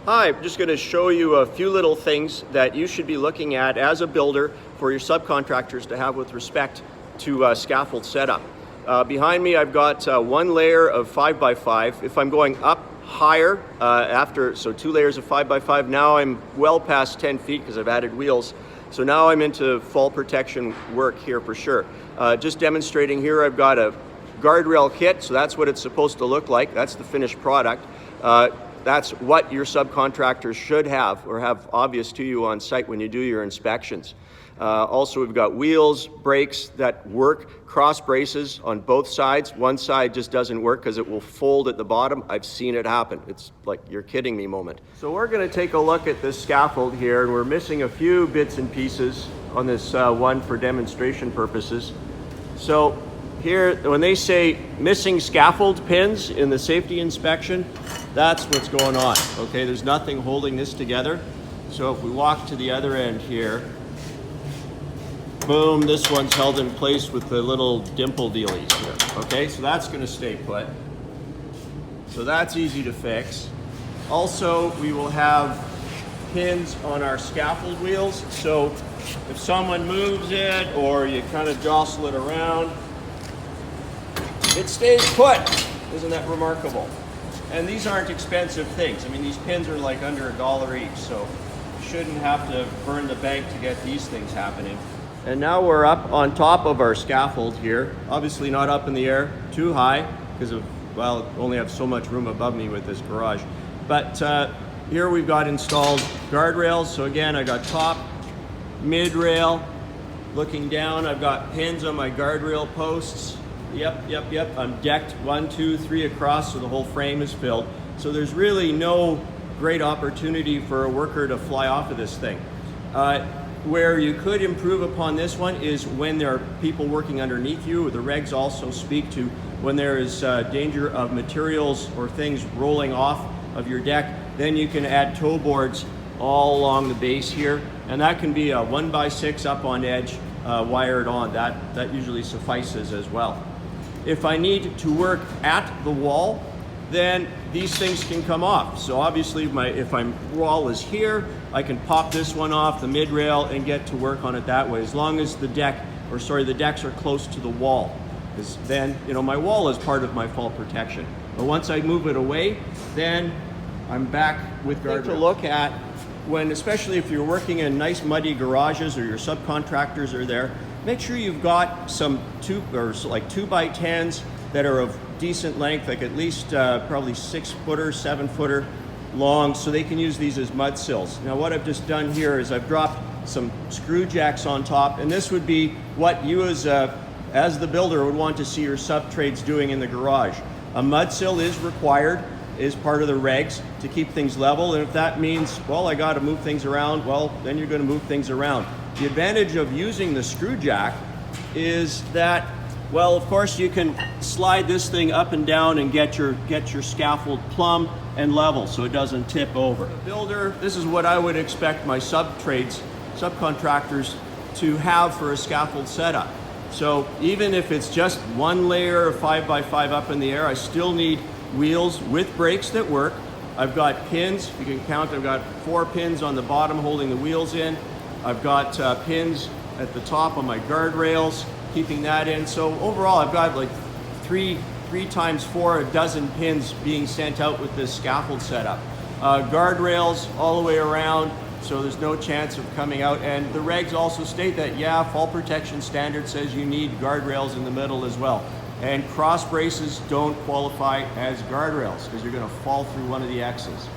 Hi, I'm just going to show you a few little things that you should be looking at as a builder for your subcontractors to have with respect to scaffold setup. Behind me I've got one layer of 5x5. If I'm going up higher so 2 layers of 5x5, now I'm well past 10 feet because I've added wheels. So now I'm into fall protection work here for sure. Just demonstrating here, I've got a guardrail kit, so that's what it's supposed to look like. That's the finished product. That's what your subcontractors should have or have obvious to you on site when you do your inspections. Also, we've got wheels, brakes that work, cross braces on both sides. One side just doesn't work because it will fold at the bottom. I've seen it happen. It's like, you're kidding me moment. So we're going to take a look at this scaffold here, and we're missing a few bits and pieces on this one for demonstration purposes. So here, when they say missing scaffold pins in the safety inspection, that's what's going on. Okay, there's nothing holding this together. So if we walk to the other end here, boom, this one's held in place with the little dimple dealies here. Okay, so that's going to stay put. So that's easy to fix. Also, we will have pins on our scaffold wheels. So if someone moves it or you kind of jostle it around, it stays put. Isn't that remarkable? And these aren't expensive things. I mean, these pins are like under $1 each, so you shouldn't have to burn the bank to get these things happening. And now we're up on top of our scaffold here. Obviously not up in the air too high because of, well, I only have so much room above me with this garage. But here we've got installed guardrails. So again, I got top, mid rail. Looking down, I've got pins on my guardrail posts. Yep. I'm decked 1, 2, 3 across, so the whole frame is filled. So there's really no great opportunity for a worker to fly off of this thing. Where you could improve upon this one is when there are people working underneath you. The regs also speak to when there is danger of materials or things rolling off of your deck, then you can add toe boards all along the base here. And that can be a 1x6 up on edge, wired on. That usually suffices as well. If I need to work at the wall, then these things can come off. So obviously if my wall is here, I can pop this one off the mid rail and get to work on it that way, as long as the decks are close to the wall. Because then, my wall is part of my fall protection. But once I move it away, then I'm back with guardrails. To look at when, especially if you're working in nice muddy garages or your subcontractors are there, make sure you've got some 2x10s that are of decent length, like at least probably 6-footer, 7-footer long, so they can use these as mud sills. Now what I've just done here is I've dropped some screw jacks on top, and this would be what you as the builder would want to see your sub-trades doing in the garage. A mud sill is required, is part of the regs to keep things level, and if that means, well, I got to move things around, well, then you're going to move things around. The advantage of using the screw jack is that, well, of course you can slide this thing up and down and get your scaffold plumb and level so it doesn't tip over. The builder, this is what I would expect my subcontractors to have for a scaffold setup. So even if it's just one layer of 5x5 up in the air, I still need wheels with brakes that work. I've got pins, you can count, I've got 4 pins on the bottom holding the wheels in. I've got pins at the top on my guardrails, keeping that in. So overall, I've got like 3 times 4, a dozen pins being sent out with this scaffold setup. Guardrails all the way around, so there's no chance of coming out. And the regs also state that, yeah, fall protection standard says you need guardrails in the middle as well. And cross braces don't qualify as guardrails because you're going to fall through one of the X's.